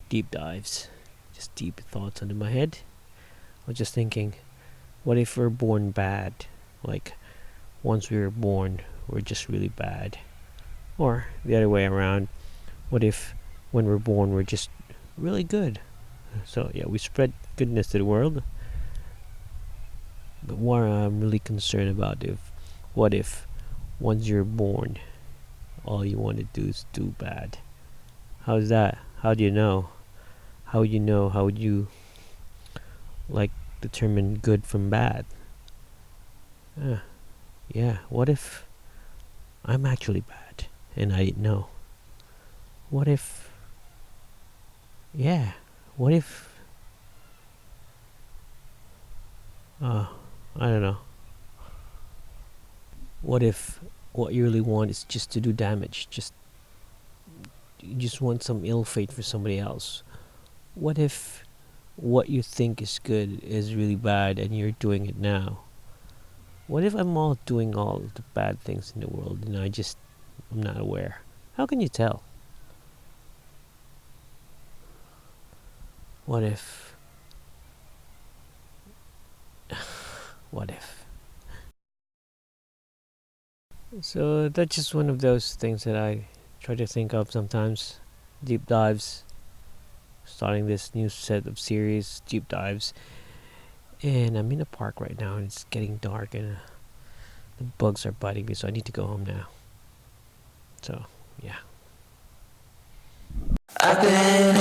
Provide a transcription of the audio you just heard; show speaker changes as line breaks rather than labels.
deep dives, just deep thoughts under my head. I was just thinking, what if we're born bad? Like, once we were born, we're just really bad. Or the other way around, what if when we're born, we're just really good? So, yeah, we spread goodness to the world. But what I'm really concerned about, what if once you're born, all you want to do is do bad? How's that? How do you know? How would you know? How would you, like, determine good from bad? Yeah, what if I'm actually bad and I didn't know? What if, yeah, what if, I don't know. What if what you really want is just to do damage? You just want some ill fate for somebody else. What if what you think is good is really bad and you're doing it now? What if I'm all doing all the bad things in the world and I'm not aware? How can you tell? What if? What if? So that's just one of those things that I try to think of sometimes. Deep dives. Starting this new set of series, deep dives. And I'm in a park right now and it's getting dark and the bugs are biting me, so I need to go home now. So, yeah. I've been